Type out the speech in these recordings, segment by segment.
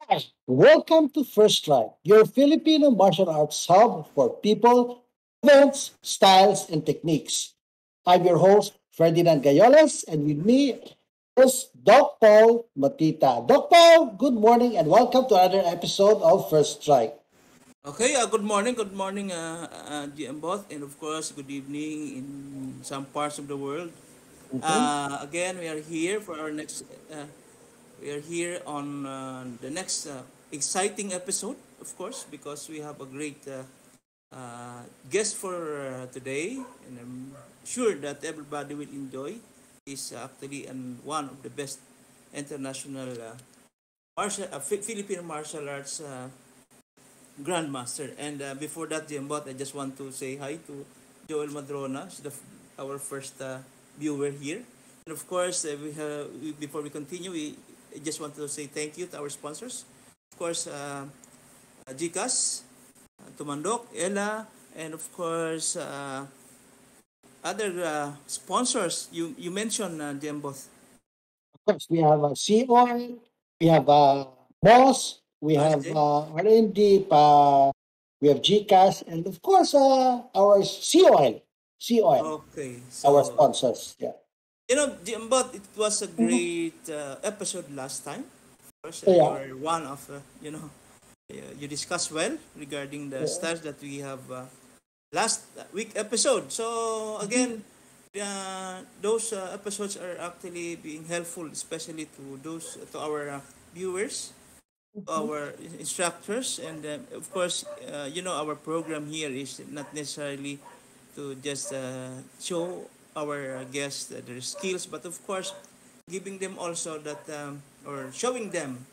Hi, welcome to First Strike, your Filipino martial arts hub for people, events, styles, and techniques. I'm your host, Ferdinand Gayoles, and with me is Doc Paul Motita. Doc Paul, good morning and welcome to another episode of First Strike. Okay, good morning, GM both, and of course, good evening in some parts of the world. Mhm. Again, we are here for our next. We are here on the next exciting episode, of course, because we have a great guest for today, and I'm sure that everybody will enjoy. He's actually one of the best international Filipino martial arts Grandmaster. And before that, Jembot, I just want to say hi to Joel Madrona, our first viewer here. And of course, before we continue, we just want to say thank you to our sponsors. Of course, GCAS, Tumandok, Ella, and of course, other sponsors you mentioned, Jembot. Of course, we have Sea Oil, we have Moss, we have Jay. R&D, we have GCAS, and of course, our Sea Oil, Okay, our so sponsors. Yeah. Jembot, it was a great episode last time. Of course, So, you yeah. are one of you discussed well regarding the Yeah. stars that we have last week episode. So again, those episodes are actually being helpful, especially to our viewers, our instructors, and of course, our program here is not necessarily to just show our guests their skills, but of course, giving them also that or showing them,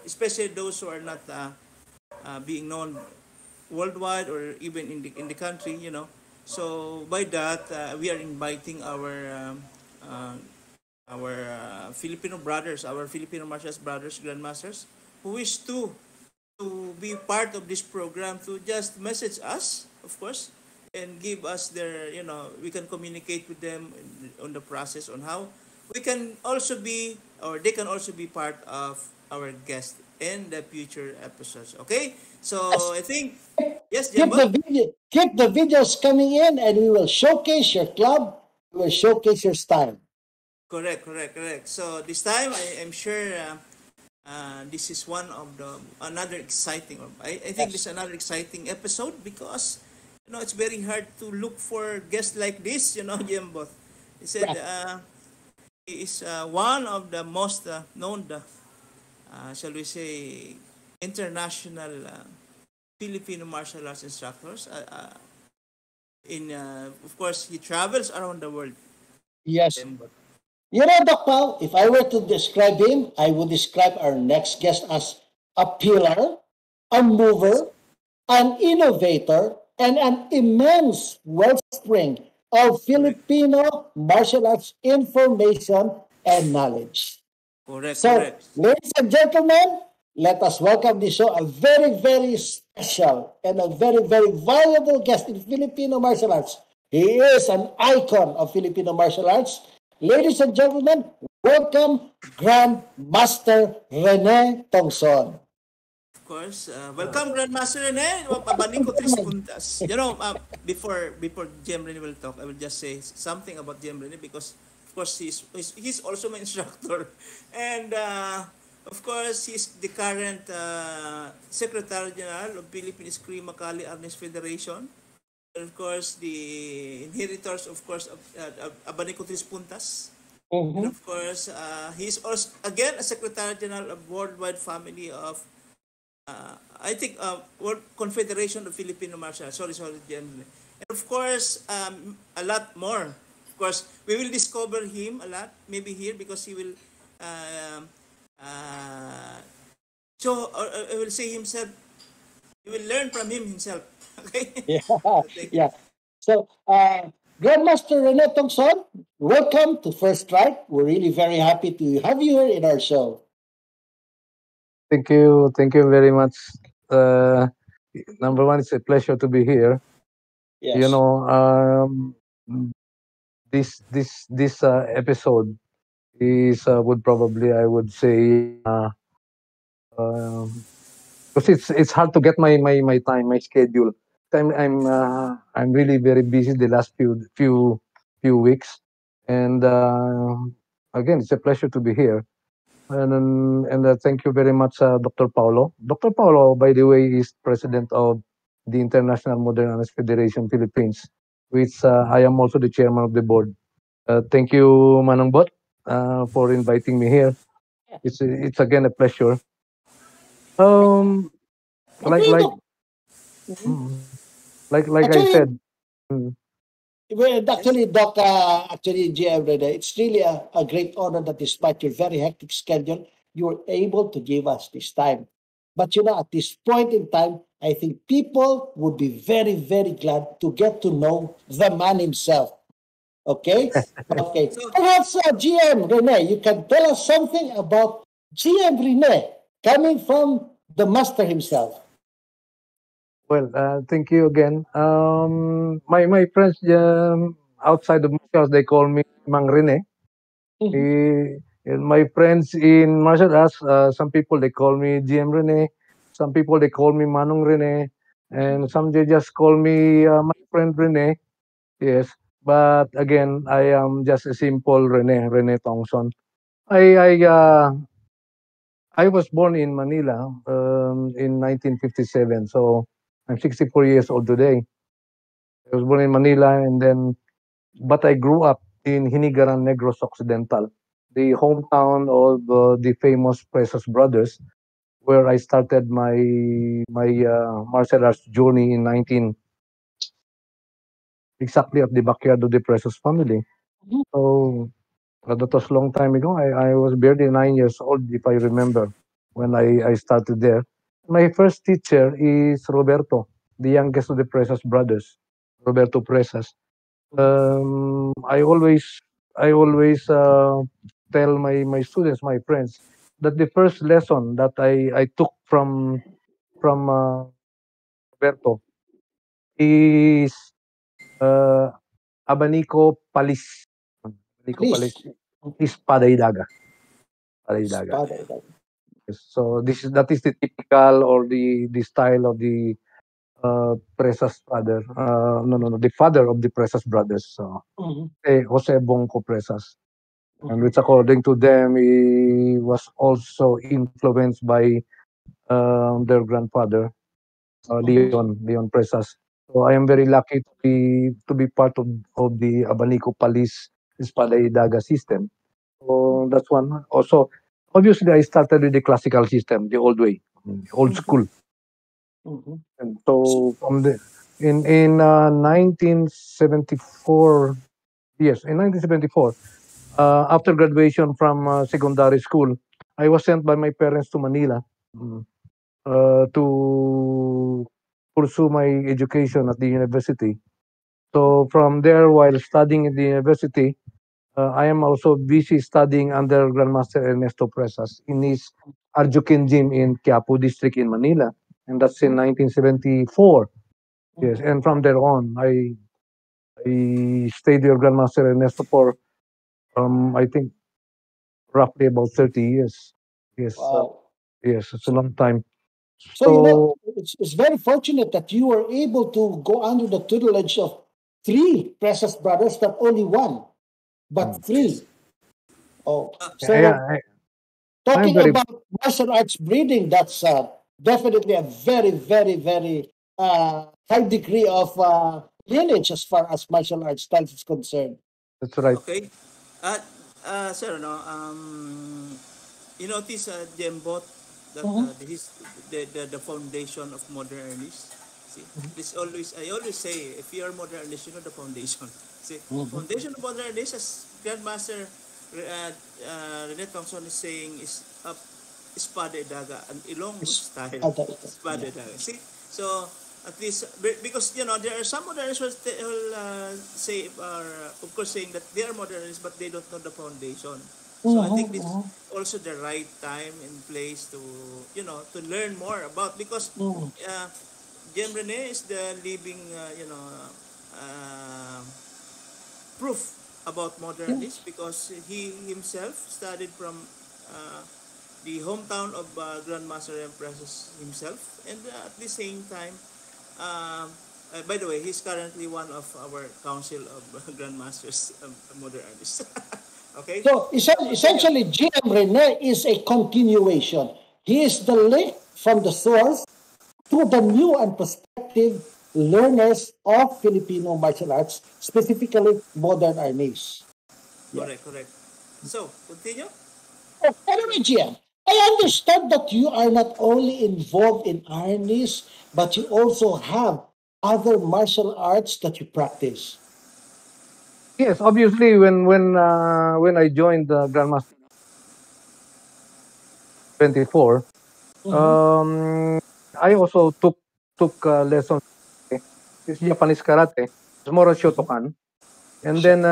especially those who are not being known worldwide or even in the country, So by that, we are inviting uh, our Filipino brothers, our Filipino martial arts brothers, grandmasters, who wish to be part of this program to just message us, of course, and give us we can communicate with them on the process on how we can also be, or they can also be part of our guest in the future episodes. Okay? So Yes. I think, yes, Keep the Jambot? video, keep the videos coming in, and we will showcase your club. We will showcase your style. Correct. So this time, I am sure this is one of the another exciting. I think this Yes. is another exciting episode because it's very hard to look for guests like this. Jembot. He said Correct. he is one of the most known, shall we say, international Filipino martial arts instructors. Of course, he travels around the world. Yes. Jembot. You know, Doc Pao, if I were to describe him, I would describe our next guest as a pillar, a Yes, mover, an innovator, and an immense wellspring of correct, Filipino martial arts information and knowledge. correct, So, correct. ladies and gentlemen, let us welcome this show a very, very special and a very, very valuable guest in Filipino martial arts. He is an icon of Filipino martial arts. Ladies and gentlemen, welcome Grand Master Rene Tongson. Of course. Welcome, Grandmaster Rene. Abaniko Tris Puntas. Before Jem Rene will talk, I will just say something about Jem Rene because, of course, he's also my instructor. And, of course, he's the current Secretary General of Philippine Screen Makali Arnis Federation. And, of course, the inheritors, of course, of Abanico Tris Puntas. And, Mhm. of course, he's also, again, a Secretary General of Worldwide Family of I think World Confederation of Filipino Martial Arts. Sorry, Jen. And of course, a lot more. Of course, we will discover him a lot, maybe here because he will uh, uh, show, or I will say himself, you will learn from him himself. Okay? Yeah, So thank you. yeah. So, Grandmaster Rene Tongson, welcome to First Strike. We're really very happy to have you here in our show. Thank you very much. Uh, Number one, it's a pleasure to be here. You Yes. know, this episode is would probably I would say Because it's hard to get my time, my schedule. I'm really very busy the last few weeks, and again, it's a pleasure to be here. And thank you very much, Dr. Paulo. Dr. Paulo, by the way, is president of the International Modern Arts Federation Philippines, which I am also the chairman of the board. Thank you, Manong Bot, for inviting me here. It's again a pleasure. Um, like Okay, like Doc. Mhm. mm, like I Actually, said, mm, well, Yes. actually, Doc, actually, GM Rene, it's really a great honor that despite your very hectic schedule, you were able to give us this time. But at this point in time, I think people would be very, very glad to get to know the man himself. Okay? Yes. Okay. So, Perhaps GM Rene, you can tell us something about GM Rene coming from the master himself. well, thank you again. My friends outside of martial arts, they call me Mang Rene. Mhm, And my friends in martial arts, some people they call me GM Rene, some people they call me Manong Rene, and some they just call me my friend Rene. Yes, but again, I am just a simple Rene Tongson. I I uh, I was born in Manila in 1957, so I'm 64 years old today. I was born in Manila, and then but I grew up in Hinigaran Negros Occidental, the hometown of the famous Precious Brothers, where I started my martial arts journey in 19 exactly at the backyard of the Precious family. mhm, So that was a long time ago. I was barely 9 years old, if I remember, when I started there. My first teacher is Roberto, the youngest of the Precious brothers, Roberto Presas. mhm, I always tell my students, my friends, that the first lesson that I took from Roberto is uh, Abanico Palis. Abanico Palis Please. is Padaydaga. Padaydaga. Espada. Yes. So that is the typical or the style of the Presas father. No, the father of the Presas brothers. So Mhm, Jose Bonco Presas. And mhm, which according to them he was also influenced by their grandfather mhm, Leon Presas. So I am very lucky to be part of the Abanico Police Espada y Daga system. So that's one. Also, obviously I started with the classical system, the old way, old mhm, school. mhm. And So, so from the in 1974, yes, in 1974, after graduation from secondary school, I was sent by my parents to Manila mm, to pursue my education at the university. So from there, while studying in the university, I am also busy studying under Grandmaster Ernesto Presas in his Arjukin Gym in Quiapo district in Manila. And that's in mhm, 1974. Yes, mhm. and from there on, I stayed with Grandmaster Ernesto for I think roughly about 30 years. Yes, Wow. yes, it's a So, long time. so So it's very fortunate that you were able to go under the tutelage of three precious brothers, not only one, mm, but yes. three. Oh, Uh, yeah, so I'm talking very about martial arts breeding, that's definitely a very, very, very high degree of lineage as far as martial arts styles is concerned. that's right. okay. Uh, sir, no, you notice, Jembot, that Mhm, the foundation of modern Arnis. See, mhm, this always I always say, if you are modern Arnis, you know the foundation. See, mhm, foundation of modern Arnis, as Grandmaster Rene Tongson is saying, is Espada Daga, an Ilong it's style other, Espada yeah. Daga. See, so at least because there are some modernists who will say, are of course saying that they are modernists, but they don't know the foundation. So I Mhm, think this is mhm, also the right time and place to to learn more about, because mhm, uh, Jem Rene is the living uh, proof about yeah. modernists, because he himself studied from uh, the hometown of Grandmaster Empresses himself, and at the same time, um, by the way, he's currently one of our council of Grandmasters modern artists. Okay, So continue. essentially, GM Rene is a continuation. He is the link from the source to the new and prospective learners of Filipino martial arts, specifically modern Arnis. Yeah. Correct, correct. So, continue. Oh, anyway, GM, I understand that you are not only involved in Arnis, but you also have other martial arts that you practice. Yes, obviously, when I joined the Grandmaster 24, Mm-hmm. I also took lessons. It's Japanese karate. It's more on Shotokan. And then,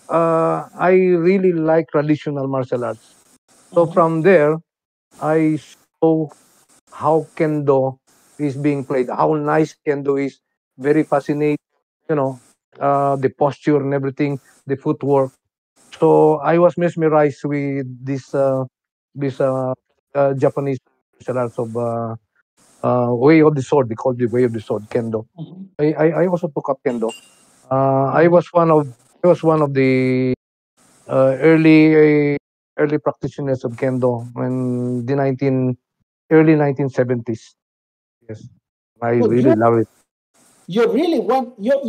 I really like traditional martial arts. So Mm-hmm. from there, I saw how kendo is being played, how nice kendo is, very fascinating, you know, the posture and everything, the footwork. So I was mesmerized with this Japanese martial arts of way of the sword. They call it the way of the sword, kendo. I also took up kendo. I Mm-hmm. was one of the early practitioners of kendo when the 1970s. Yes, I So really love it. you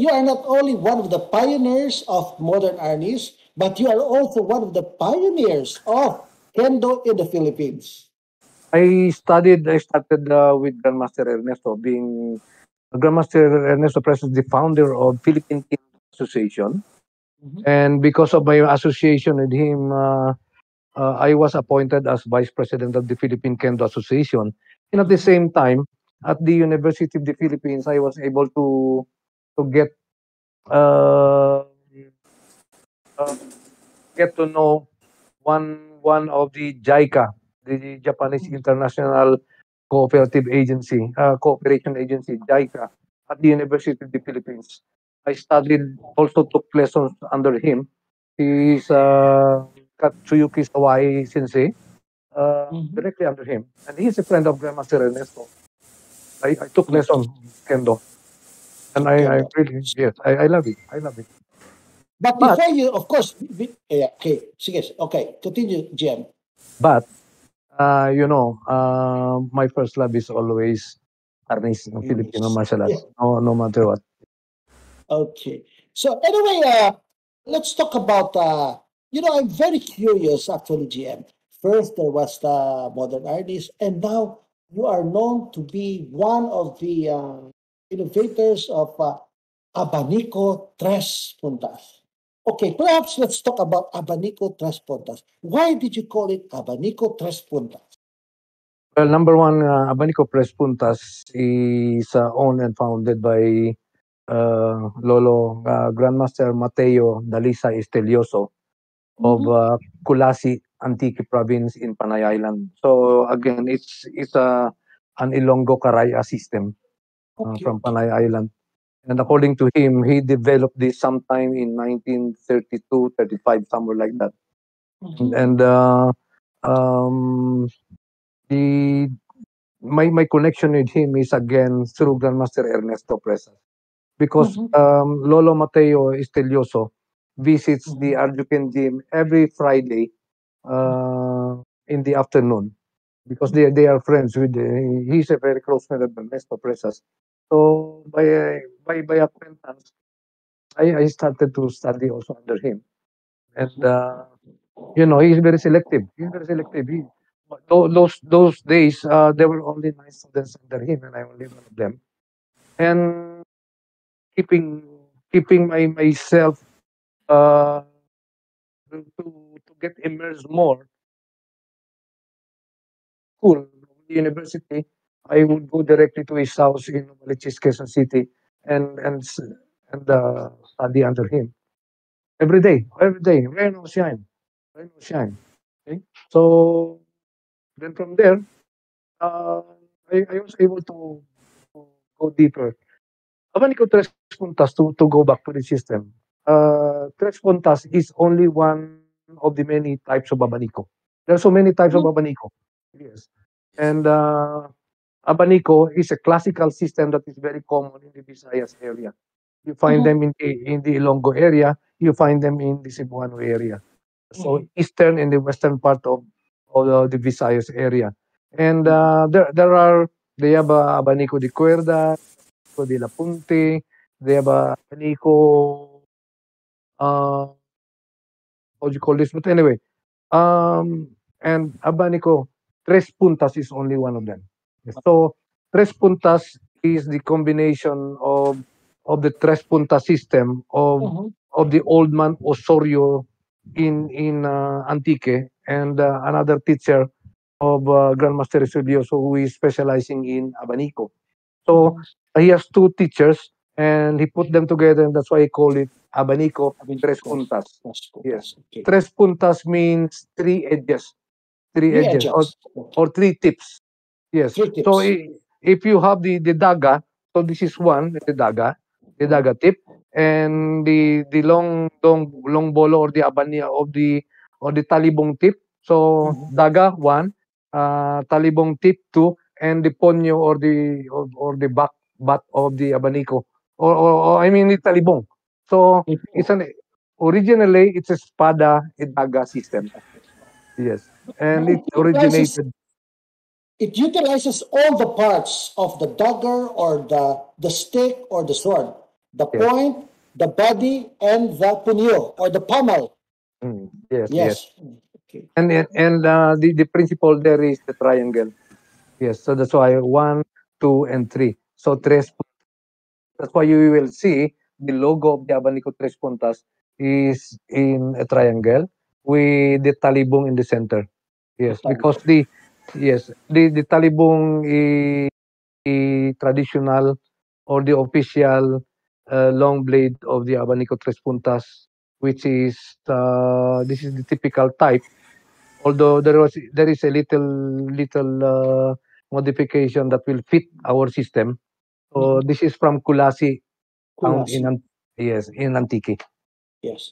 are not only one of the pioneers of modern Arnis, but you are also one of the pioneers of Kendo in the Philippines. I started with Grandmaster Ernesto, being Grandmaster Ernesto Presas, the founder of Philippine Kendo Association, Mhm. and because of my association with him, I was appointed as vice president of the Philippine Kendo Association. And at the Mhm. same time, at the University of the Philippines, I was able to uh, uh, get to know one of the JICA, the Japanese International Cooperative Agency, Cooperation Agency, JICA, at the University of the Philippines. I studied, also took lessons under him. He's Katsuyuki Sawai Sensei, Mhm. directly under him. And he's a friend of Grandmaster Ernesto. I took Okay. lesson Kendo. And I Kendo. really, yes, I love it. I love it. But But, before you, of course, yeah, okay, sige, okay, continue, GM. but, my first love is always Arnis ng Filipino Yes. martial Yeah. arts. No, no matter what. Okay. So anyway, let's talk about. I'm very curious actually, GM. First, there was the modern artist, and now you are known to be one of the innovators of Abanico Tres Puntas. Okay, perhaps let's talk about Abanico Tres Puntas. Why did you call it Abanico Tres Puntas? Well, number one, Abanico Press Puntas is owned and founded by Lolo Grandmaster Mateo Dalisa Estelioso of Mm-hmm. Kulasi, Antique Province in Panay Island. So again, it's an Ilonggo Karaya system Okay, from okay. Panay Island. And according to him, he developed this sometime in 1932, 35, somewhere like that. And, Mm-hmm. and um, the my connection with him is again through Grandmaster Ernesto Presas because Mm-hmm. Lolo Mateo Estelioso visits the Mm-hmm. Arjuken gym every Friday uh, in the afternoon because they are friends with he's a very close friend of Ernesto Presas. So by acquaintance, I started to study also under him, and he's very selective. He's very selective. Those days, there were only 9 students under him, and I'm only one of them. And keeping keeping myself uh, to get immersed more school, the university, I would go directly to his house in Novaliches, Quezon City, and study under him every day, rain or shine, rain or shine. Okay, so then from there, uh, I was able to go deeper. Abanico Tres Puntas, to go back to the system. Tres Puntas is only one of the many types of Abanico. There are so many types of Mhm. Abanico. Yes. Yes. And Abanico is a classical system that is very common in the Visayas area. You find Mhm. them in the Ilonggo area. You find them in the Cebuano area. So Mhm. eastern and the western part of the Visayas area. And Mhm. there are they have Abanico de Cuerda, Abanico de la Punte, they have Abanico. What do you call this? But anyway, and Abanico, Tres Puntas is only one of them. So Tres Puntas is the combination of the Tres Puntas system Mhm. of the old man Osorio in Antique and another teacher of Grandmaster Estudioso who is specializing in Abanico. So Mhm. he has two teachers and he put them together and that's why he called it Abanico Tres Abanico. Puntas. That's cool. Yes. That's okay. Tres puntas means three Three edges edges. Okay. or three tips. Yes. Three So tips. if you have the daga, so this is one, the Mhm. daga tip, and the long bolo or the abanya of the talibong tip. So Mhm. daga one, talibong tip two, and the ponyo or the back butt of the abanico or I mean the talibong. So it's Before. an originally it's a spada daga system. Yes, and But it originated. it utilizes all the parts of the dagger or the stick or the sword. The Yes. point, the body, and the punyo or the pommel. Yes, yes. Yes. Okay. And the principle there is the triangle. Yes, so that's why one, two, and three. So tres. That's why you will see the logo of the Abanico Tres Puntas is in a triangle with the talibong in the center. The Yes, tongue. because the talibong is the traditional or the official long blade of the Abanico Tres Puntas, which is this is the typical type. Although there is a little modification that will fit our system. So Mhm. this is from Kulasi, found in Kulasi. yes in Antique. Yes.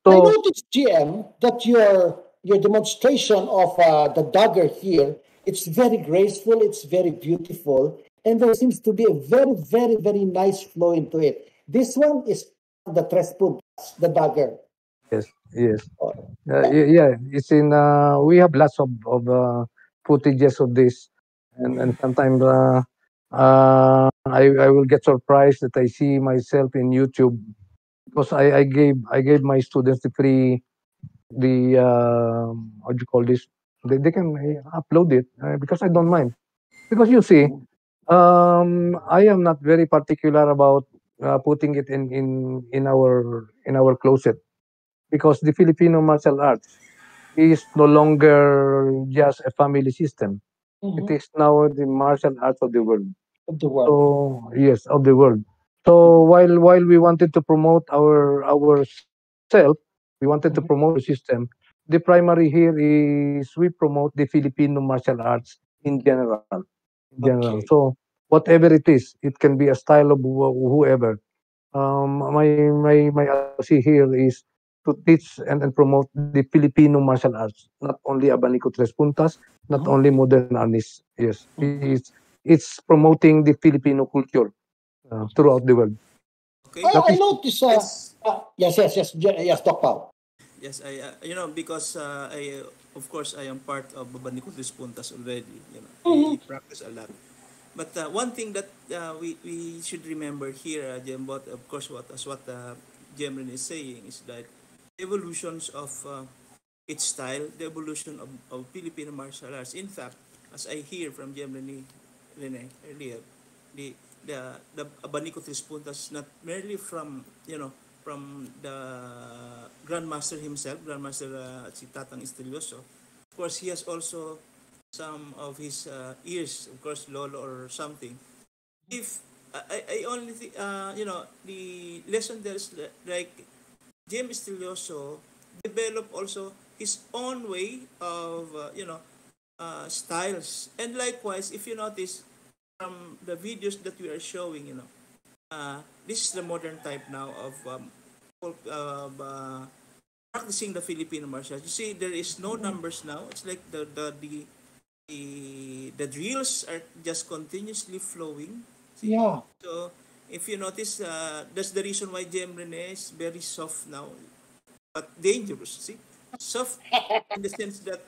I So noticed, GM, that your demonstration of the dagger here, it's very graceful, it's very beautiful, and there seems to be a very, very, very nice flow into it. This one is the tres puntas, the dagger. yes, yes, Oh, yeah. It's in. We have lots of footages of this, and sometimes I will get surprised that I see myself in YouTube because I gave my students the what do you call this? They can upload it because I don't mind. Because you see, I am not very particular about putting it in our closet because the Filipino martial arts is no longer just a family system. It mhm, is now the martial arts of the world. of the world. So yes, of the world. So while we wanted to promote ourself, we wanted to promote Mhm, our system. The primary here is we promote the Filipino martial arts in general. In general. okay. So whatever it is, it can be a style of whoever. My advocacy here is to teach and promote the Filipino martial arts, not only Abanico Tres Puntas, not Mhm, only modern Arnis. Yes, mhm. it's promoting the Filipino culture throughout the world. Okay. That I is noticed, Yes. yes, Doc Pao. Yes, because of course, I am part of Abaniko Puntas already. I Mhm, practice a lot. But one thing that we should remember here, Jembot, of course, what Jemrin is saying is that evolutions of its style, the evolution of Filipino martial arts. In fact, as I hear from Rene earlier, the the Abanico Puntas is not merely from from the Grandmaster himself, Grandmaster si Tatang Estelioso. Of course, he has also some of his ears, of course, Lolo or something. If I only think, the lesson there is like James Estelioso developed also his own way of, styles. And likewise, if you notice from the videos that we are showing, this is the modern type now of practicing the Filipino martial arts. You see, there is no numbers now. It's like the drills are just continuously flowing. See, Yeah. so if you notice, that's the reason why GM Rene is very soft now, but dangerous. See, soft in the sense that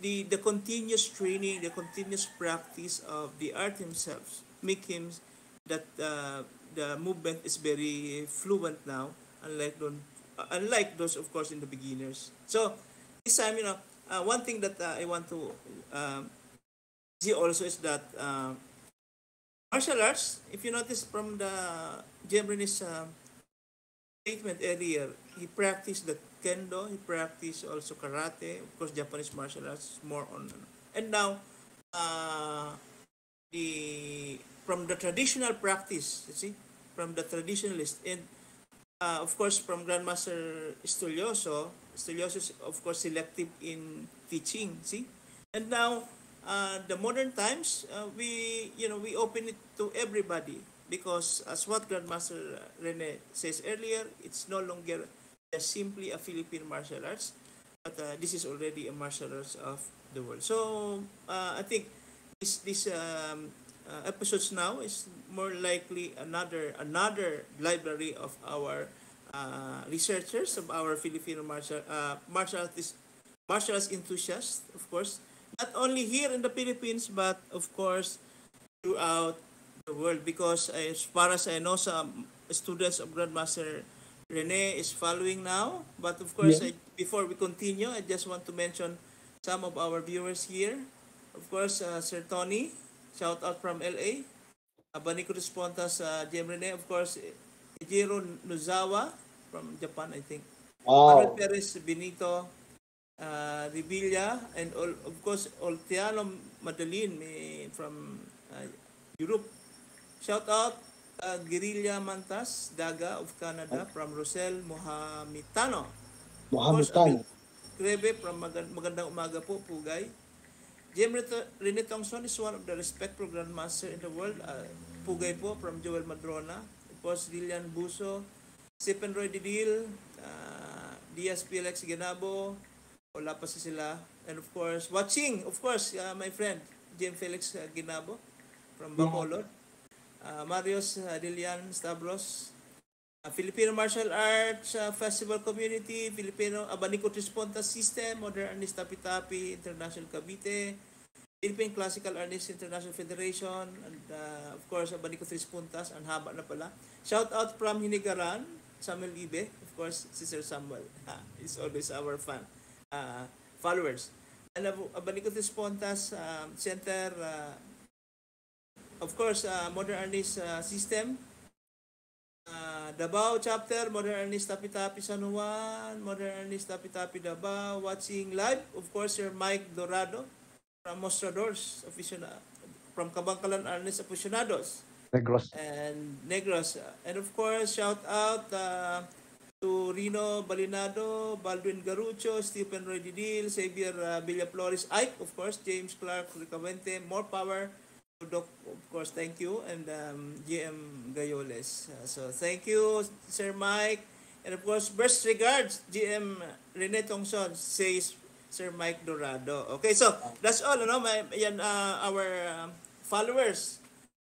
the continuous training, the continuous practice of the art himself make him that the movement is very fluent now, unlike those of course in the beginners. So this time, one thing that I want to see also is that martial arts. If you notice from the Japanese statement earlier, he practiced the kendo, he practiced also karate, of course Japanese martial arts more on, and now uh, the from the traditional practice, you see, from the traditionalist, and of course from Grandmaster Stulioso is of course selective in teaching, see, and now the modern times, we open it to everybody because as what Grandmaster Rene says earlier, it's no longer just simply a Philippine martial arts, but this is already a martial arts of the world. So I think this episodes now is more likely another library of our researchers, of our Filipino martial arts enthusiasts, of course, not only here in the Philippines but of course throughout the world. Because as far as I know, some students of Grandmaster Rene is following now. But of Yeah. course, before we continue, I just want to mention some of our viewers here. Of course, Sir Tony, shout out from LA. Abanico Respontas, GM Rene, of course, Ejiro Nozawa from Japan, I think. Manuel Wow. Perez Benito, Revilla, and of course Olteano Madalin from Europe. Shout out Guerrilla Mantas Daga of Canada, from Rosel Mohamitano. Of course, Abil Mohammedan. Krebe from Magandang Umaga po, Pugay. Jim Rene Tongson is one of the respectful grandmaster in the world. Pugay po from Joel Madrona. Of course, Lilian Buso, Stephen Roy Didil, Diaz PLX Genabo, wala pa sila. And of course, watching, of course, my friend, Jim Felix Ginabo from Yeah. Bacolod. Marios Dilian Stavros, Filipino Martial Arts Festival Community, Filipino Abanico Pontas System, Modern Arnis Tapi-Tapi, International Cavite, Philippine Classical Arnis International Federation, and of course, Abanico Puntas, ang haba na pala. Shout out from Hinigaran, Samuel Ibe, of course, si Sir Samuel. He's always our followers. And Abanico Pontas Center, of course, Modern Arnis System, Davao chapter, Modern Arnis Tapi-Tapi San Juan, Modern Arnis Tapi-Tapi Davao, watching live, of course, Sir Mike Dorado from Mostradors, from Kabangkalan Arnis Aficionados, Negros. and Negros. And of course, shout out to Rino Balinado, Baldwin Garucho, Stephen Roy Didil, Xavier Villaflores, Ike, of course, James Clark Ricavente, more power. Doc, of course, thank you, and GM Gayoles. So thank you, Sir Mike, and of course, best regards, GM Rene Tongson, says Sir Mike Dorado. Okay, so that's all, yan, followers,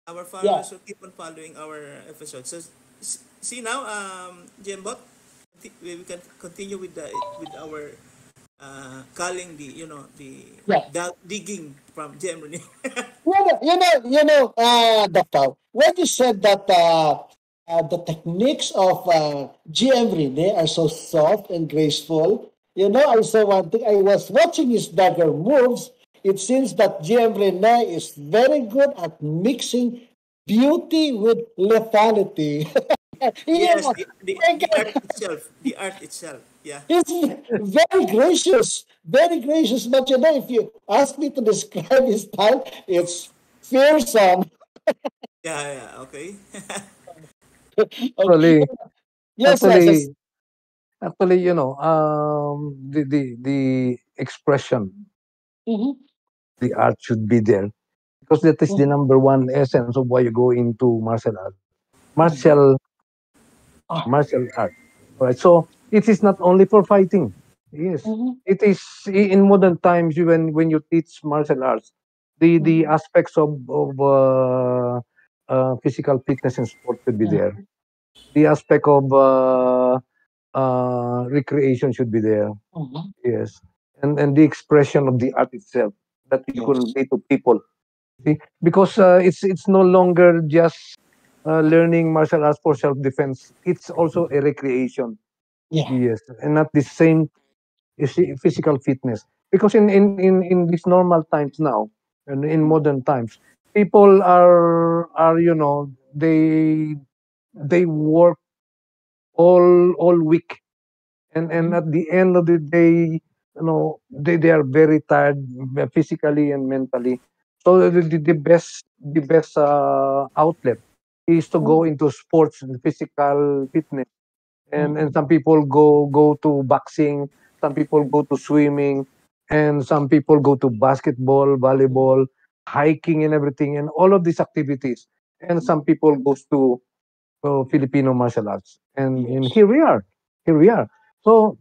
our Yeah. followers will keep on following our episodes. So see now, GM Bot, we can continue with our calling Yeah. digging from GM Rene. Doctor, when you said that the techniques of GM Rene are so soft and graceful, I saw one thing. I was watching his dagger moves. It seems that GM Rene is very good at mixing beauty with lethality. Yes, Yeah, I the art can- itself, the art itself. Yeah, He's very gracious, very gracious. But if you ask me to describe his style, it's fearsome. yeah. Okay. Okay. Actually, Yes, yes, yes. actually, actually, the expression, Mm-hmm. the art should be there because that is the number one essence of why you go into martial art. Mm-hmm. Martial Ah, martial art. Right. So it is not only for fighting. Yes, Mhm. it is in modern times when you teach martial arts, the Mhm. aspects of physical fitness and sport should be there. Mhm. The aspect of recreation should be there. Mhm. Yes, and the expression of the art itself that you Yes. convey to people. See, because it's no longer just learning martial arts for self defense. It's also a recreation. Yeah. Yes, and at the same physical fitness. Because in these normal times now, and in modern times, people are they work all week, and Mhm. at the end of the day, they are very tired physically and mentally. So the best outlet is to go Mhm. into sports and physical fitness. And Mhm. some people go to boxing, some people go to swimming, and some people go to basketball, volleyball, hiking, and everything, and all of these activities. And some people goes to Filipino martial arts, and Yes. here we are. So,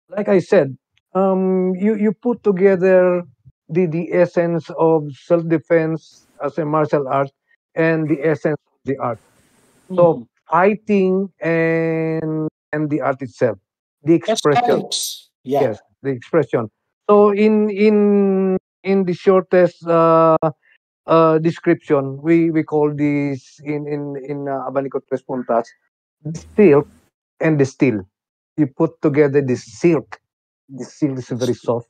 like I said, you put together the essence of self defense as a martial art and the essence of the art. So Mhm. fighting and the art itself, the expression. Aesthetics. Yeah. Yes, the expression. So in the shortest description, we call this in Abanico Tres Puntas, the silk and the steel. You put together the silk. The silk is a very soft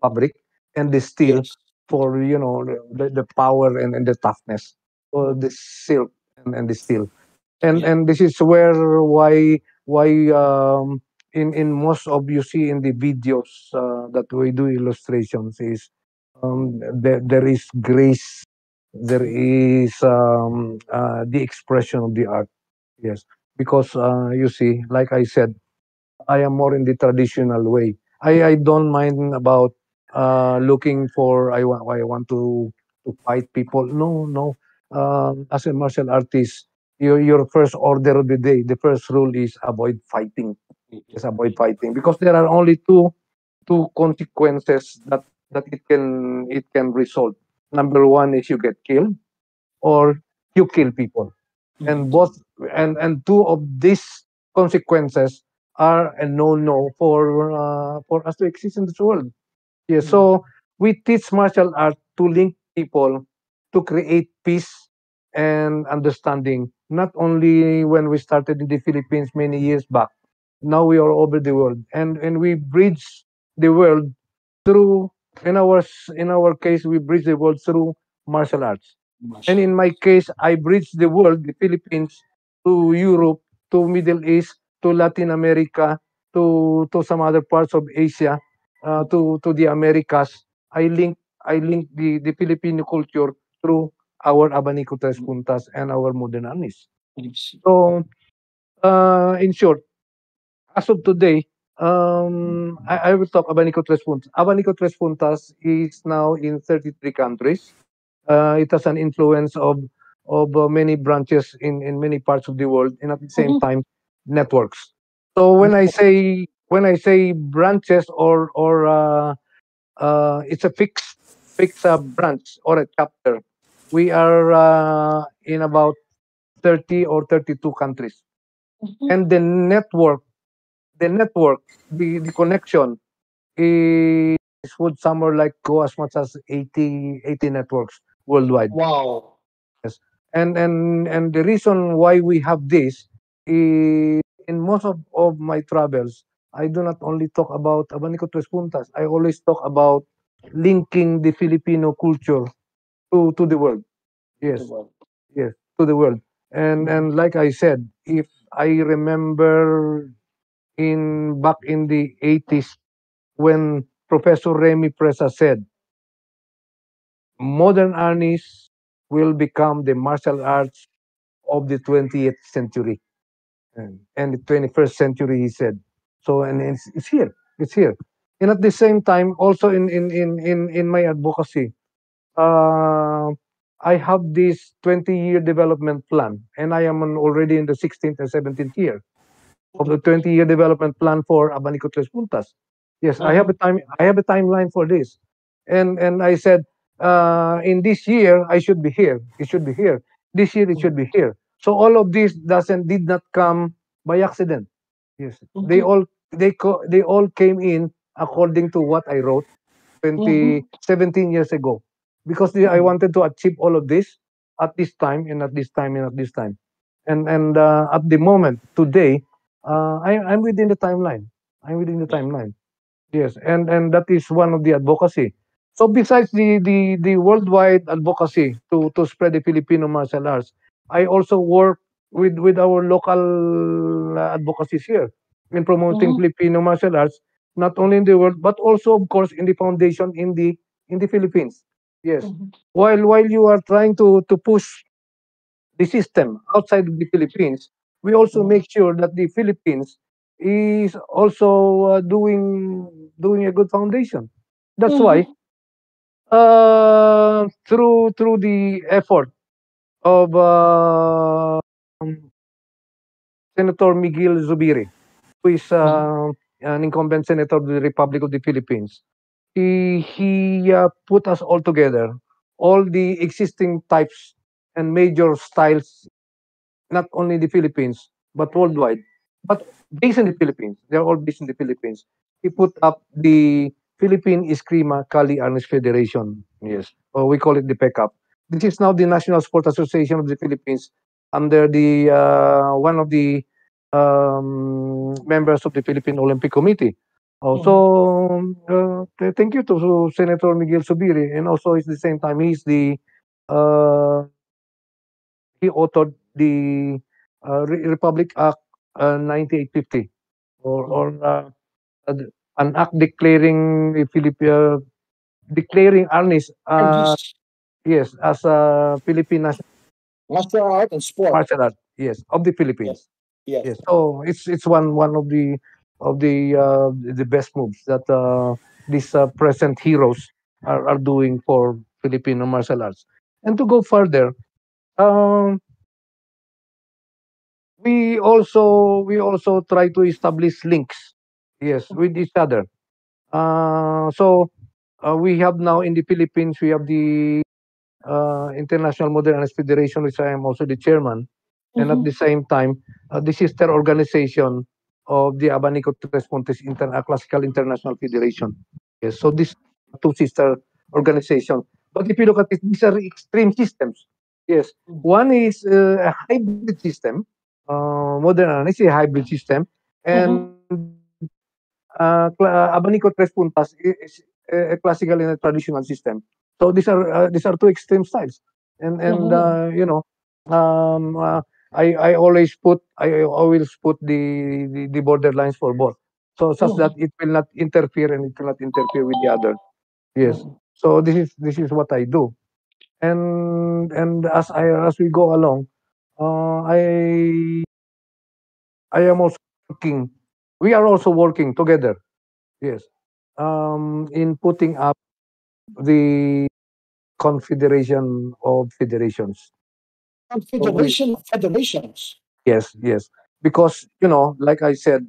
fabric, and the steel Yes. for the power and the toughness. So the silk and the steel. and Yeah. and this is where why in most of you see in the videos that we do illustrations is there is grace, there is the expression of the art. Yes, because you see, like I said, I am more in the traditional way. I don't mind about looking for I want to fight people. No, no. As a martial artist, your first order of the day, the first rule is avoid fighting. Yes, avoid fighting because there are only two consequences that it can result. Number one is you get killed or you kill people, and Mhm. both and two of these consequences are a no for us to exist in this world. Yeah, Mhm. so we teach martial art to link people, to create peace and understanding, not only when we started in the Philippines many years back. Now we are over the world, and we bridge the world through in our case we bridge the world through martial arts. And Martial in my arts. case, I bridge the world, the Philippines, to Europe, to Middle East, to Latin America, to some other parts of Asia, to the Americas. I link the Filipino culture through our Abanico Tres Mhm. Puntas and our modern Arnis. I see. So, in short, as of today, I will talk Abanico Tres Puntas. Abanico Tres Puntas is now in 33 countries. It has an influence of many branches in many parts of the world, and at the same Mhm. time, networks. So when I say branches or it's a fixed branch or a chapter, we are in about 30 or 32 countries, Mhm. and the network, the connection is would somewhere like go as much as 80 networks worldwide. Wow. Yes. And the reason why we have this is in most of my travels, I do not only talk about Abanico Tres Puntas. I always talk about linking the Filipino culture to the world. The Yes, world. yes, to the world. And Mhm. and like I said, if I remember in back in the 80s when Professor Remy Presa said, modern Arnis will become the martial arts of the 20th century and the 21st century, he said. So, and it's here. It's here. And at the same time, also in my advocacy, uh, I have this 20-year development plan, and I am already in the 16th and 17th year. of the 20-year development plan for Abanico Tres Puntas. Yes, I have Mhm. a time. I have a timeline for this, and I said, in this year I should be here. It should be here. This year it should be here. So all of this did not come by accident. Yes, Mhm. they all came in according to what I wrote Mhm. 17 years ago, because I Mhm. wanted to achieve all of this at this time and at this time and at this time, and at the moment today, I'm within the timeline. I'm within the Yeah. timeline. Yes, and that is one of the advocacy. So besides the worldwide advocacy to spread the Filipino martial arts, I also work with our local advocacies here in promoting Mhm. Filipino martial arts, not only in the world but also of course in the foundation in the Philippines. Yes. Mhm. While you are trying to push the system outside of the Philippines, we also Mhm. make sure that the Philippines is also doing a good foundation. That's why Mhm. through the effort of Senator Miguel Zubiri, who is Mhm. an incumbent senator of the Republic of the Philippines, he put us all together, all the existing types and major styles, not only in the Philippines, but worldwide, but based in the Philippines. They're all based in the Philippines. He put up the Philippine Eskrima Kali Arnis Federation. Yes, or we call it the PECAP. This is now the National Sport Association of the Philippines under the one of the members of the Philippine Olympic Committee. Mhm. Also, thank you to Senator Miguel Subiri, and also at the same time he's the uh, he authored the Republic Act 9850, or Mhm. an act declaring the declaring Arnis Arnis, yes as a Philippine national martial art and sport. martial art, yes, of the Yes. Philippines. Yes. Yes, so it's one of the best moves that these present heroes are doing for Filipino martial arts. And to go further, um, we also try to establish links, yes, with each other. So we have now in the Philippines, we have the International Modern Arts Federation, which I am also the chairman, and at the Mhm. same time, the sister organization of the Abanico Tres Montes Classical International Federation. Yes, so these two sister organizations. But if you look at it, these are extreme systems. Yes, one is a hybrid system. Modern Arts is a hybrid system, and Mhm. Abanico Tres Puntas is a classical and a traditional system. So these are two extreme styles, and Mhm. um, uh, I always put the borderlines for both, so such that Mhm. it will not interfere and it will not interfere with the other. Yes. Mhm. So this is what I do, and as we go along, I am also working. We are also working together. Yes. In putting up the Confederation of Federations. So we Confederation of Federations. yes, yes. Because like I said,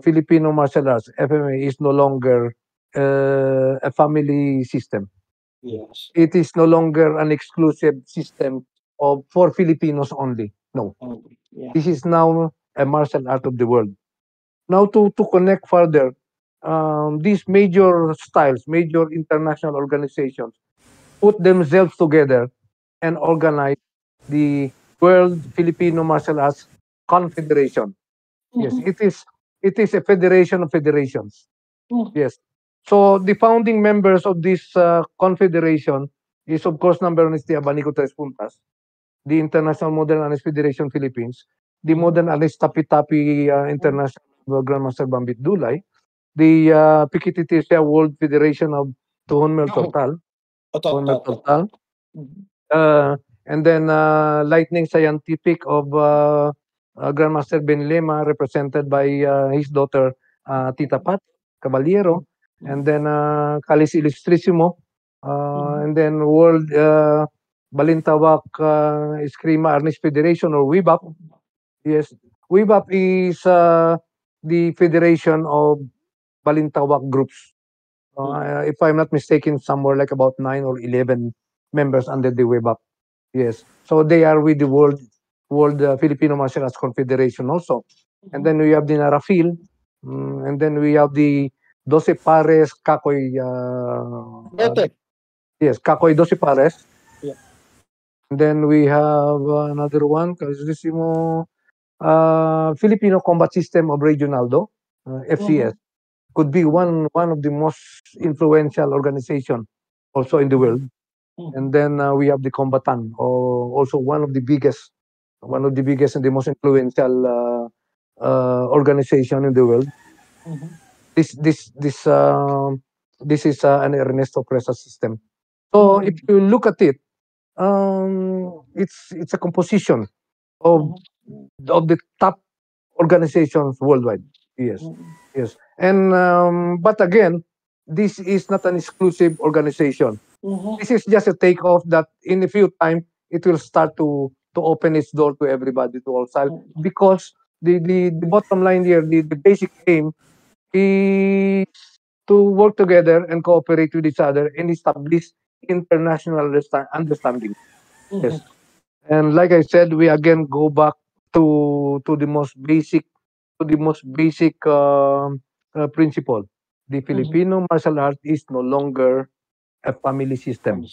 Filipino martial arts (FMA) is no longer a family system. Yes. It is no longer an exclusive system of for Filipinos only. No, Yeah. this is now a martial art of the world. Now to connect further, these major styles, major international organizations put themselves together and organize the World Filipino Martial Arts Confederation. Yes, Mhm. it is a federation of federations. Mhm. Yes. So the founding members of this confederation is of course number one is the Abanico Tres Puntas, the International Modern Arnis Federation Philippines, the Mhm. Modern Arnis Tapi-Tapi International Grandmaster Bambit Dulay, the Pikititisia World Federation of Tuhon Mel Mhm. Tortal, Tuhon Mel Otot. Tortal, Mhm. and then Lightning Scientific of Grandmaster Ben Lema, represented by his daughter Tita Pat Caballero, Mhm. and then Calis Illustrissimo, Mhm. and then World Balintawak Eskrima Arnis Federation or WIBAP. Yes. WIBAP is the Federation of Balintawak Groups. If I'm not mistaken, somewhere like about 9 or 11 members under the WIBAP. Yes. So they are with the World Filipino Martial Arts Confederation also. And then we have the Narafil, and then we have the Doce Pares Kakoy. Noted. Yes, Kakoy Doce Pares. Yeah. And then we have another one, Calistissimo, Filipino Combat System of Regionaldo, FCS. Could be one of the most influential organization also in the world. And then we have the Combatant, or also one of the biggest and the most influential organization in the world. This this this this is an Ernesto Presa system. So if you look at it, it's a composition of the top organizations worldwide. Yes, yes. And but again, this is not an exclusive organization. This is just a takeoff that in a few time it will start to open its door to everybody, to all sides, because the bottom line here, the basic aim is to work together and cooperate with each other and establish international understanding. Yes. And like I said, we again go back to the most basic principle. The Filipino martial art is no longer a family system.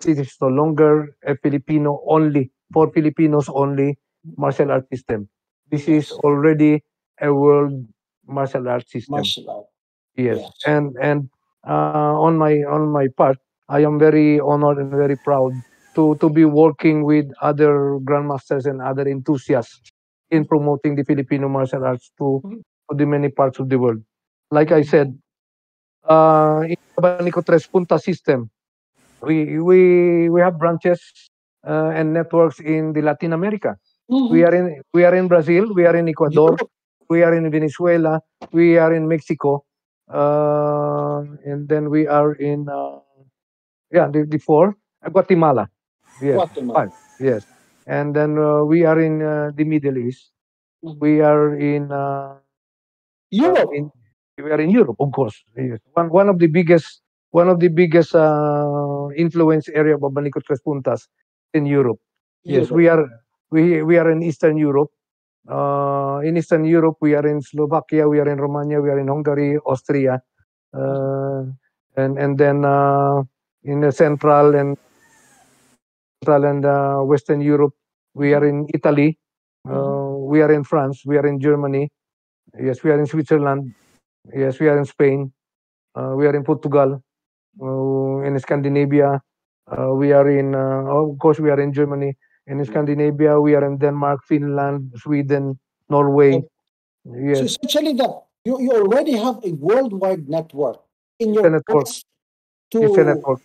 It is no longer a Filipino only, for Filipinos only martial art system. This is Yes. already a world martial art system. Martial art. Yes, Yes. and on my part, I am very honored and very proud to be working with other grandmasters and other enthusiasts in promoting the Filipino martial arts to the many parts of the world. Like I said, in Abanico Tres Punta system, we have branches and networks in the Latin America. We are in Brazil, we are in Ecuador, Europe. we are in Venezuela, we are in Mexico, and then we are in the four, Guatemala. Yes, Guatemala. five. Yes, and then we are in the Middle East. We are Europe. in we are in Europe, of course. Yes. One of the biggest influence area of Abanico Tres Puntas in Europe. Yes, Europe. we are in Eastern Europe. In Eastern Europe, we are in Slovakia, we are in Romania, we are in Hungary, Austria, uh, and then in the Central and Western Europe, we are in Italy, we are in France, we are in Germany, yes, we are in Switzerland, yes, we are in Spain, we are in Portugal, in Scandinavia, we are in, of course, we are in Germany. In Scandinavia, we are in Denmark, Finland, Sweden, Norway. So Yes, essentially, you already have a worldwide network in it's your a network. quest It's a to network.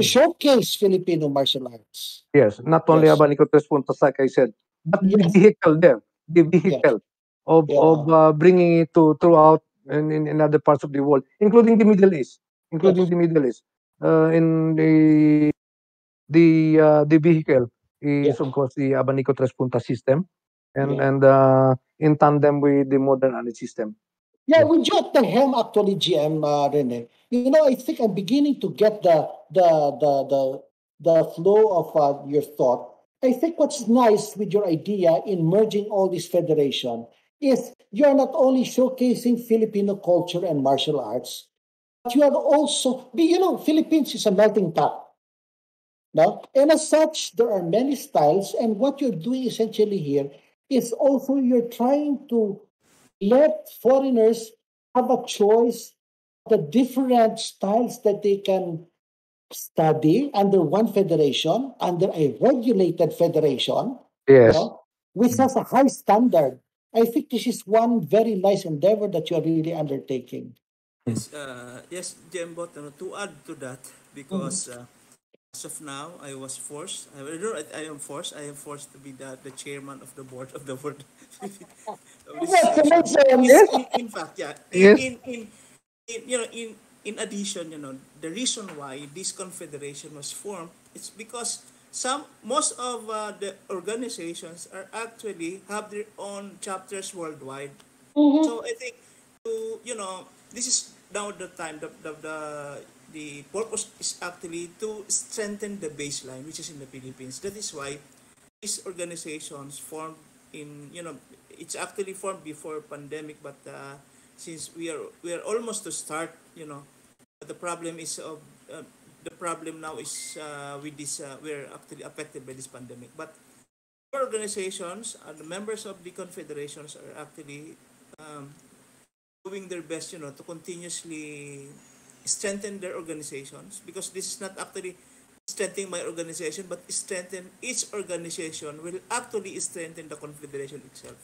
showcase Filipino martial arts. Yes, not only Yes. Abanico Tres Puntas, like I said, but the Yes. vehicle there, the Yes. vehicle of Yeah. bringing it to throughout and in other parts of the world, including the Middle East, including Yes. the Middle East. In the vehicle Yeah. is of course the Abanico Tres Puntas system, Yeah. and in tandem with the modern Arnis system. Yeah, Yes, with you at the helm, actually, GM Rene. You know, I think I'm beginning to get the flow of your thought. I think what's nice with your idea in merging all this federation is you are not only showcasing Filipino culture and martial arts, but you are also, you know, Philippines is a melting pot. No? And as such, there are many styles, and what you're doing essentially here is also you're trying to let foreigners have a choice of the different styles that they can study under one federation, under a regulated federation, you yes, know, which has a high standard. I think this is one very nice endeavor that you are really undertaking. Yes, yes, Jembot, to add to that, Mhm. because as of now, I was forced. I am forced. I am forced to be the chairman of the board of the world of this association. Congratulations! yes, In fact, yeah. yes, In addition, the reason why this confederation was formed, it's because most of the organizations are actually have their own chapters worldwide. Mm-hmm. So I think to this is now the time the purpose is actually to strengthen the baseline which is in the Philippines. That is why these organizations formed in it's actually formed before pandemic, but since we are almost to start, the problem is of the problem now is with this we're actually affected by this pandemic. But organizations and the members of the confederations are actually um, doing their best, to continuously strengthen their organizations, because this is not actually strengthening my organization, but strengthen each organization will actually strengthen the confederation itself.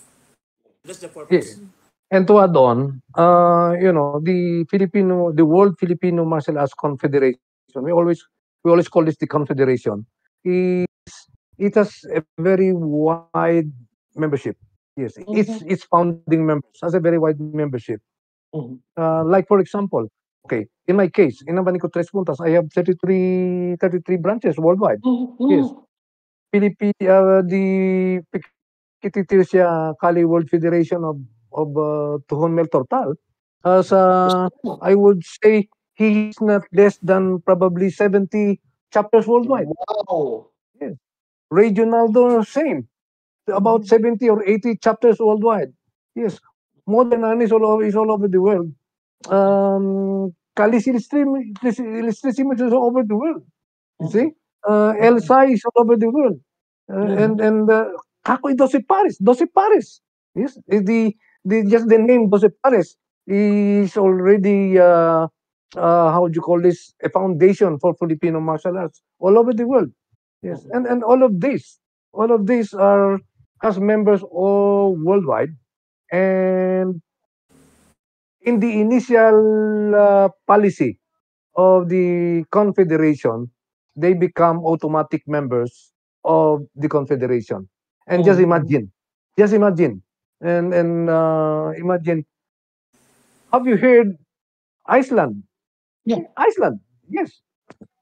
That's the Yeah. purpose. And to add on, the World Filipino Martial Arts Confederation, we always call this the Confederation. Is it has a very wide membership. Yes, its Mm-hmm. founding members has a very wide membership. Mm-hmm. Like for example, okay, in my case, in Abanico Tres Puntas, I have 33 branches worldwide. Yes, Mm-hmm. The Pikititirsya Kali World Federation of Tuhon Mel Tortal has, I would say, he has not less than probably 70 chapters worldwide. Wow. Yes. Regionaldo, same, about Mm-hmm. 70 or 80 chapters worldwide. Yes. Modern Arnis is all over the world. Kali Silistrim is all over the world. You see? Mm-hmm. Elsa is all over the world. Mm-hmm. Kako 12 Pares, 12 Pares. Yes, the just the name 12 Pares is already how do you call this, a foundation for Filipino martial arts all over the world. Yes, Mm-hmm. and all of these are has members all worldwide, and in the initial policy of the confederation, they become automatic members of the confederation. And Mm-hmm. just imagine, and imagine. Have you heard Iceland? Yeah. Iceland, yes,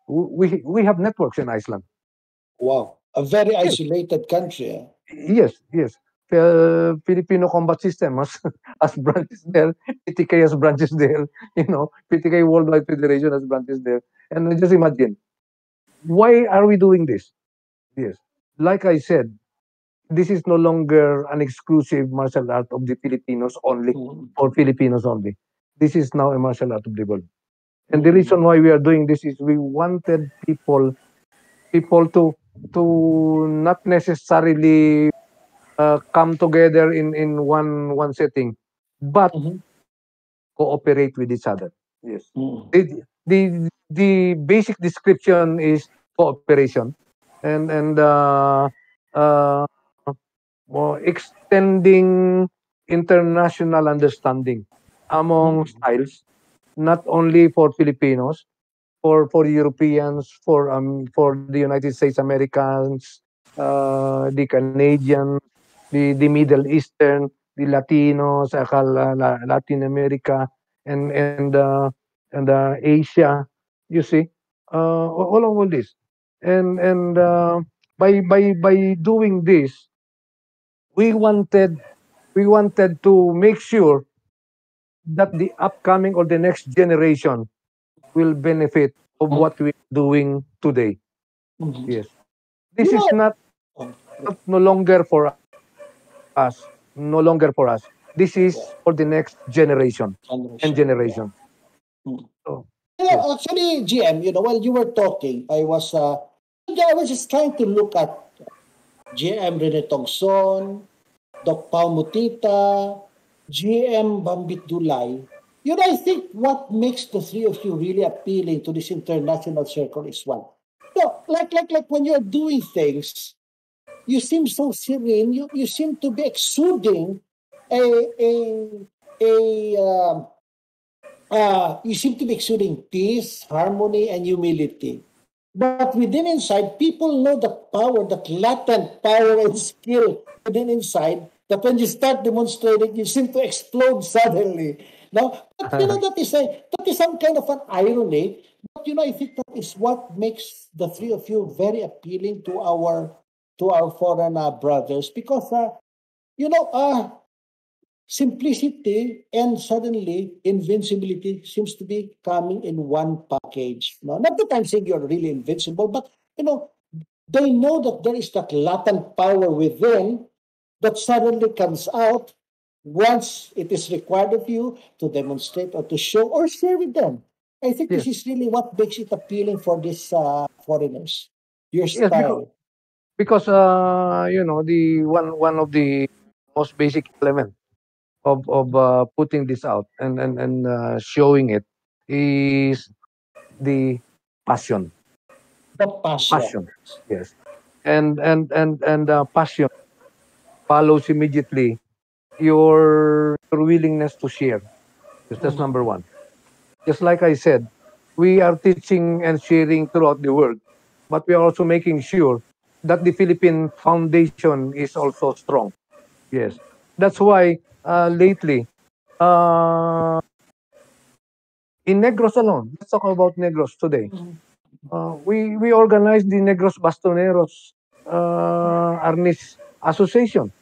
we have networks in Iceland. Wow. A very Yes, isolated country. Eh? yes. Filipino Combat System has, has branches there. PTK has branches there. PTK Worldwide Federation has branches there. And just imagine, why are we doing this? Yes. Like I said, this is no longer an exclusive martial art of the Filipinos only, Mm-hmm. or Filipinos only. This is now a martial art of the world. And the Mm-hmm. reason why we are doing this is we wanted people to not necessarily come together in one setting, but Mm-hmm. cooperate with each other. Yes. Mm-hmm. The basic description is cooperation, and uh, extending international understanding among styles, not only for Filipinos, for Europeans, for the United States Americans, the Canadians, the Middle Eastern, the Latinos, Latin America, and and uh, and Asia. You see, all of all this, and by doing this, we wanted we wanted to make sure that the upcoming or the next generation will benefit of what we're doing today. Mm-hmm. Yes. You This is know, not, oh, yeah, no longer for us. No longer for us. This is for the next generation and generation. generation. Yeah. Mm. So You yes. know, actually, GM, while you were talking, I was just trying to look at GM Rene Tongson, Doc Pau Motita, GM Bambit Dulay. I think what makes the three of you really appealing to this international circle is one. Like when you're doing things, you seem so serene. You seem to be exuding a a you seem to be exuding peace, harmony, and humility. But within inside, people know the power, that latent power and skill within inside, that when you start demonstrating, you seem to explode suddenly. No, but that is some kind of an irony. But I think that is what makes the three of you very appealing to our foreign brothers because you know uh simplicity and suddenly invincibility seems to be coming in one package. No, not that I'm saying you're really invincible, but they know that there is that latent power within that suddenly comes out once it is required of you to demonstrate or to show or share with them. I think this Yes, is really what makes it appealing for these foreigners. Your yes, style. because the one of the most basic element of putting this out and showing it is the passion. The passion. Passion, yes, and passion follows immediately your willingness to share. Yes, that's number one. Just like I said, we are teaching and sharing throughout the world, but we are also making sure that the Philippine foundation is also strong. Yes, that's why lately, uh, in Negros alone, let's talk about Negros today. Mhm, We organized the Negros Bastoneros Arnis Association.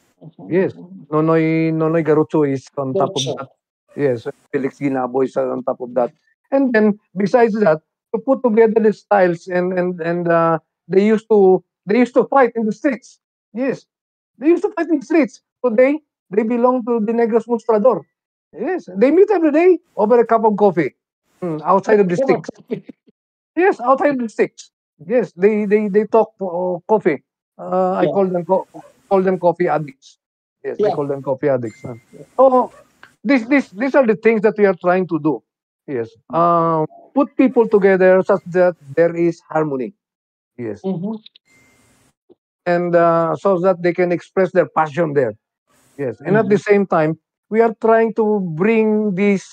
Yes, mhm. Nonoy Garucho is on top of Culture. that. Yes, Felix Ginabo is on top of that. And then besides that, to put together the styles and they used to fight in the streets. Yes, they used to fight in the streets. Today they belong to the Negros Mostrador. Yes, they meet every day over a cup of coffee outside of the Come on. sticks. Yes, outside the sticks. Yes, they talk coffee. I Yeah. call them coffee addicts. Yes, I Yeah. call them coffee addicts. So these are the things that we are trying to do. Yes, put people together such that there is harmony. Yes, Mhm, and so that they can express their passion there. Yes, and at the mhm. same time, we are trying to bring these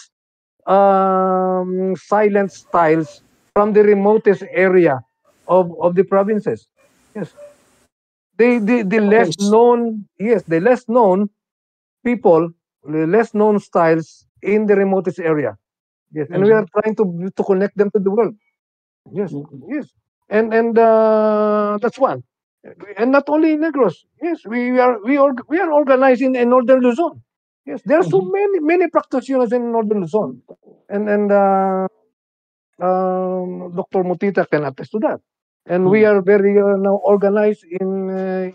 silent styles from the remotest area of the provinces. Yes, the Okay. less known, yes, the less known people, the less known styles in the remotest area. Yes, and we are Mhm, trying to connect them to the world. Yes, mhm, yes, and that's one. And not only Negros. Yes, we are organized in Northern Luzon. Yes, there are so mhm, many practitioners in Northern Luzon, and Dr. Motita can attest to that. And we mhm, are very now organized in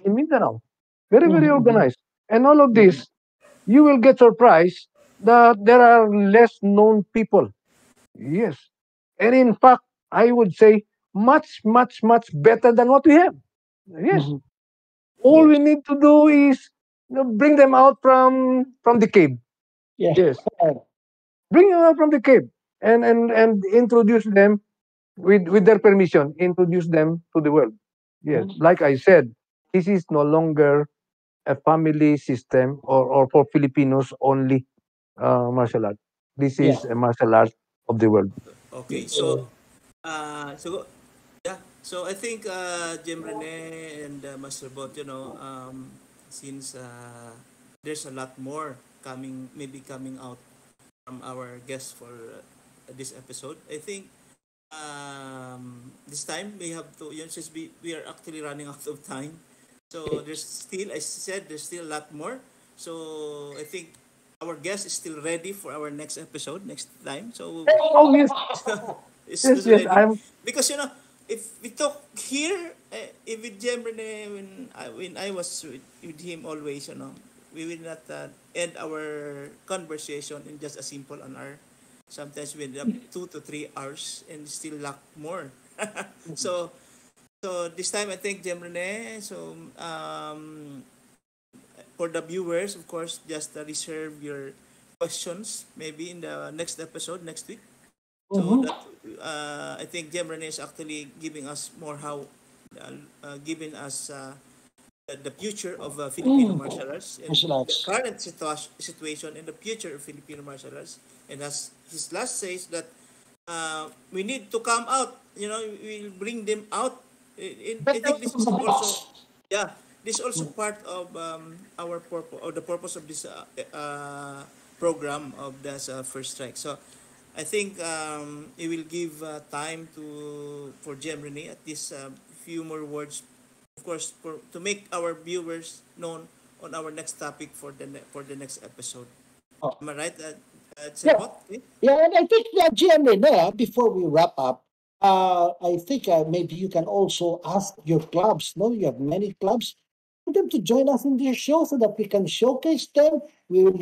Mindanao, very mhm, organized. And all of mhm, this, you will get surprised that there are less known people. Yes, and in fact, I would say much better than what we have. Yes, mhm. all we Yes. need to do is bring them out from the cave. Yeah. Yes, bring them out from the cave and introduce them with their permission, introduce them to the world. Yes, Mhm, like I said, this is no longer a family system or for Filipinos only martial art. This yeah. is a martial art of the world. Okay, Yes. so yeah, so I think Jim Rene and Master Bot, since there's a lot more maybe coming out from our guests for this episode, I think this time we have to, since we are actually running out of time, so there's still, I said, there's still a lot more. So I think our guest is still ready for our next episode next time. So Oh yes, it's yes, just yes. ready I'm because if we talk here, if with Jemrene, when I was with him always, we will not end our conversation in just a simple an hour. Sometimes we end up 2 to 3 hours and still lack more. so so this time I think Jemrene. So for the viewers, of course, just reserve your questions maybe in the next episode next week. So Mhm. that I think Jem Rene is actually giving us more how, giving us the future of Filipino Mm. martial arts and Martial the arts. current situation and the future of Filipino martial arts. And as his last says that we need to come out. We'll bring them out. I Better think this out of is the also, box. yeah, this is also part of our purpose or the purpose of this program of this first strike. So I think it will give time for Gem Rene at least few more words, of course, to make our viewers known on our next topic for the next episode. Oh, Am I right? yeah. Sebot? Okay. Yeah, and I think GM Rene, before we wrap up, I think maybe you can also ask your clubs. No, you have many clubs. For them to join us in this show so that we can showcase them. We will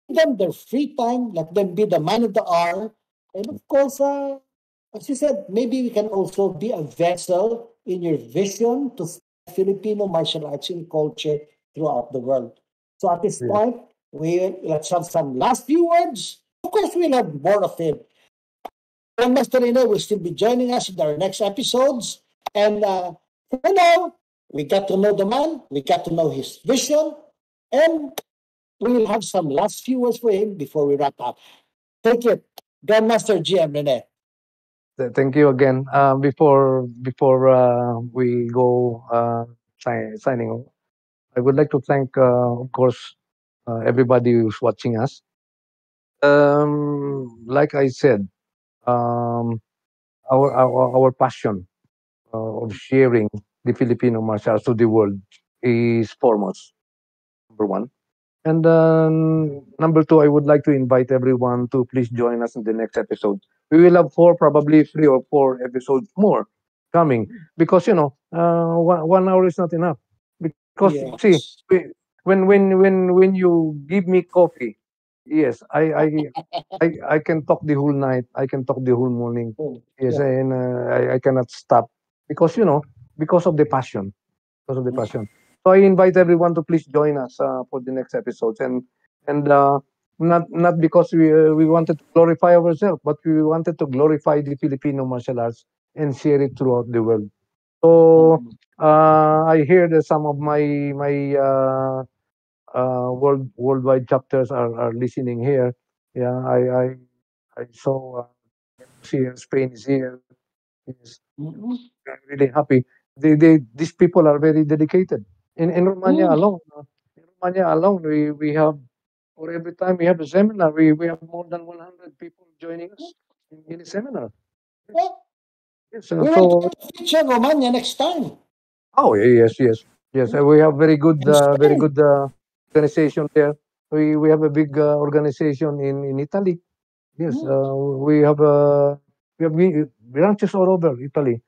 give them their free time, let them be the man of the hour. And of course, as you said, maybe we can also be a vessel in your vision to spread Filipino martial arts and culture throughout the world. So at this Yes. point, let's have some last few words. Of course, we'll have more of it. Master Rene will still be joining us in our next episodes. And for now, we got to know the man, we got to know his vision, and we will have some last few words for him before we wrap up. Take it, Grandmaster GM Rene. Thank you again. Before we go signing off, I would like to thank, of course, everybody who's watching us. Like I said, um, our passion of sharing the Filipino martial arts to the world is foremost, number one. And number two, I would like to invite everyone to please join us in the next episode. We will have four, probably 3 or 4 episodes more coming because one hour is not enough. Because see, Yes. when you give me coffee, yes, I can talk the whole night. I can talk the whole morning. Oh, Yes, yeah. and I cannot stop because because of the passion, because of the passion. So I invite everyone to please join us for the next episodes, and not because we wanted to glorify ourselves, but we wanted to glorify the Filipino martial arts and share it throughout the world. So I hear that some of my worldwide chapters are listening here. Yeah, I saw here Spain is here. Yes, Mm-mm. I'm really happy. These people are very dedicated. In Romania Mm. alone, we have for every time we have a seminar, we have more than 100 people joining us in a seminar. Yes, Well, yes. we will So try to feature Romania next time. oh yes, yes, yes. We have In very Spain. good organization there. We have a big organization in Italy. Yes, Mm. we have branches all over Italy.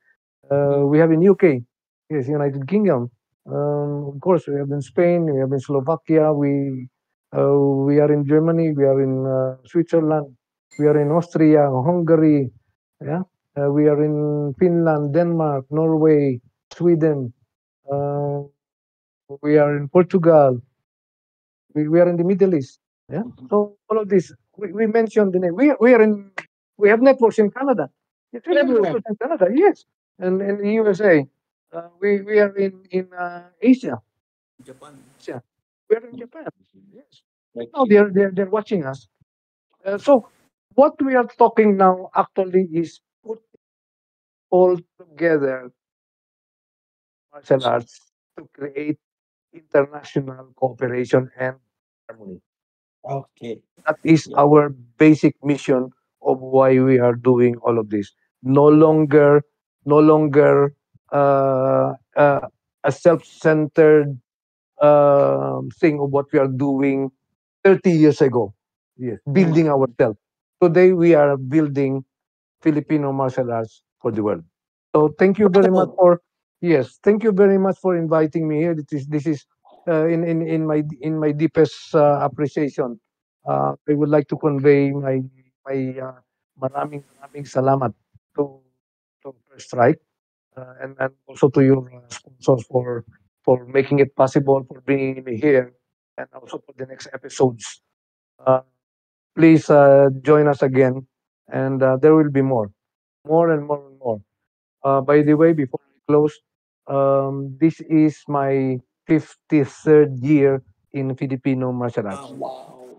We have in UK, yes, United Kingdom. Of course, we have in Spain, we have in Slovakia, we are in Germany, we are in Switzerland, we are in Austria, Hungary, yeah, we are in Finland, Denmark, Norway, Sweden, uh, we are in Portugal, we are in the Middle East, yeah. So all of this, we mentioned the name. We have networks in Canada. Yes, we have Everywhere. networks in Canada. Yes, and in the USA, we are in Asia. Japan. Asia. We are in Japan. Yes. Right now Okay. they're watching us. So what we are talking now actually is put all together martial arts to create international cooperation and harmony. Okay. That is Yeah. our basic mission of why we are doing all of this. No longer, no longer a self-centered thing of what we are doing 30 years ago. Yes, Mm. building ourselves. Today we are building Filipino martial arts for the world. So thank you very much Wonderful. for yes, thank you very much for inviting me here. This is in my deepest appreciation. I would like to convey my maraming salamat to First Strike and also to your sponsors for making it possible for bringing me here and also for the next episodes. Uh, Please join us again, and there will be more and more and more. By the way, before I close, this is my 53rd year in Filipino martial arts. Wow. Wow.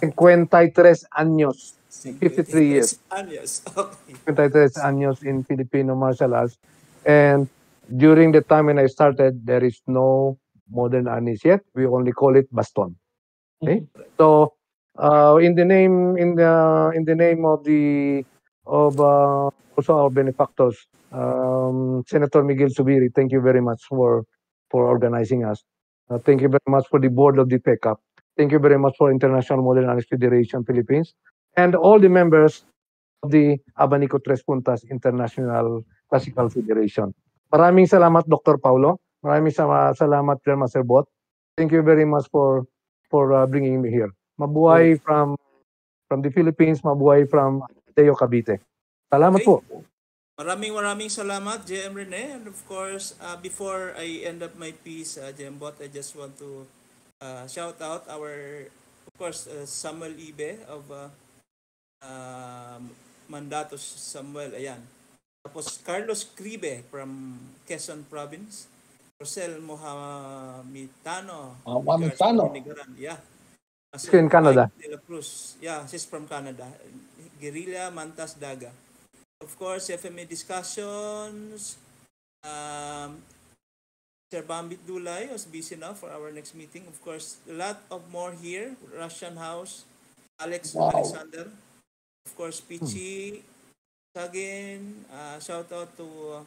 53 años, 53 years, 53 años. Okay. 53 años in Filipino martial arts. And during the time when I started, there is no modern Arnis yet. We only call it baston. Okay? Mhm. So In the name of the of also our benefactors, Senator Miguel Subiri, thank you very much for organizing us. Thank you very much for the board of the PECAP. Thank you very much for International Modern Arts Federation Philippines and all the members of the Abanico Tres Puntas International Classical Federation. Maraming salamat, Dr. Paulo. Maraming salamat, Master Bot. Thank you very much for bringing me here. Mabuhay from the Philippines, mabuhay from Teo Cavite. Salamat Okay. po. Maraming salamat, JM Rene. And of course, before I end up my piece, JM Bot, I just want to shout out our, of course, Samuel Ibe of uh, Mandatos Samuel, ayan. Tapos Carlos Cribe from Quezon Province. Rosel Mohamitano, regards from Wamitano. Hinigaran. Yeah. He's in Mike Canada. De La Cruz. Yeah, she's from Canada. Guerrilla Mantas Daga. Of course, FMA discussions. Um, Sir Bambit Dulay was busy now for our next meeting. Of course, a lot of more here. Russian House, Alex Wow. Alexander. Of course, Pichi, Sagin. Shout out to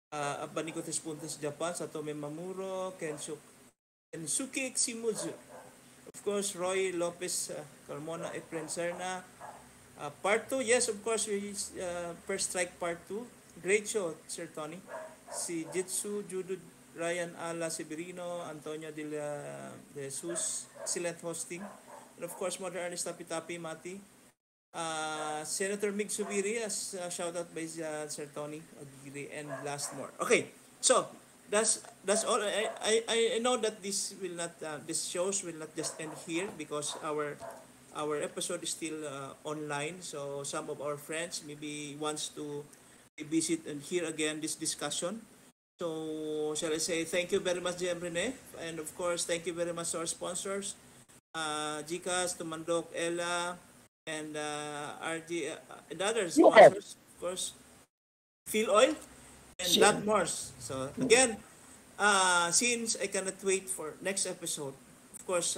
Abaniko Puntas Japan, Satome Mamuro, Kensuke Ximuzu. Of course, Roy Lopez Carmona Efren Serna. Part 2, yes, of course, First Strike Part 2. Great show, Sir Tony. Si Jitsu, Judo, Ryan Ala Severino, Antonio de Jesus, excellent hosting. And of course, Mother Arnis Tapi Mati. Senator Mig Subiri, as shout out by Sir Tony Aguirre, and last more. Okay, so that's all. I know that this shows will not just end here because our episode is still online. So some of our friends maybe wants to visit and hear again this discussion. So shall I say thank you very much, JM Rene, and of course thank you very much to our sponsors, GCAS, Tumandok, Ella, and RG, and other Fuel. sponsors, of course, Fuel Oil, and lot more. So again, since I cannot wait for next episode, of course,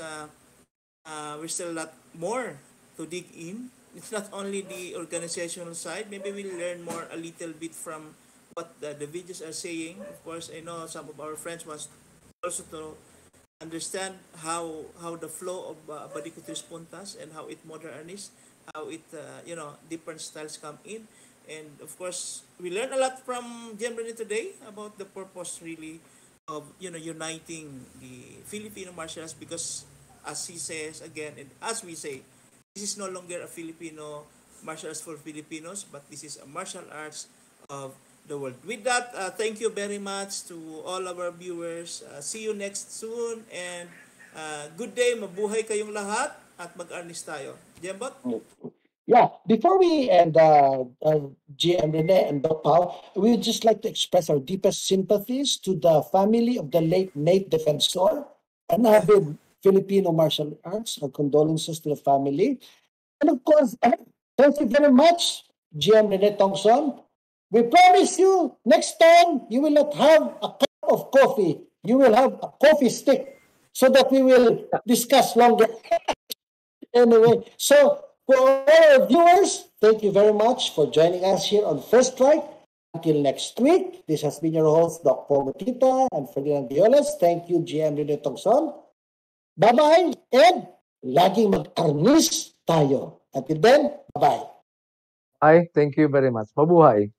we're still a lot more to dig in. It's not only the organizational side. Maybe we'll learn more a little bit from what the videos are saying. Of course, I know some of our friends wants also to understand how the flow of Abanico Tres Puntas and how it modernize, how it different styles come in, and of course we learned a lot from Jembrani today about the purpose really of uniting the Filipino martial arts, because as he says again and as we say, this is no longer a Filipino martial arts for Filipinos, but this is a martial arts of the world. With that, thank you very much to all of our viewers. See you next soon, and good day, mabuhay kayong lahat, at mag-arnis tayo. Jembot? Yeah, before we end, GM Rene and Doc Pao, we would just like to express our deepest sympathies to the family of the late Nate Defensor, an Yeah. avid Filipino martial arts. Our condolences to the family. And of course, thank you very much, GM Rene Tongson. We promise you next time you will not have a cup of coffee. You will have a coffee stick so that we will discuss longer. Anyway, so for all our viewers, thank you very much for joining us here on First Strike. Until next week, this has been your host, Dr. Motita and Ferdinand Gayoles. Thank you, GM Rene Tongson. Bye-bye, and laging mag-arnis tayo. Until then, bye-bye. Bye. Thank you very much. Mabuhay.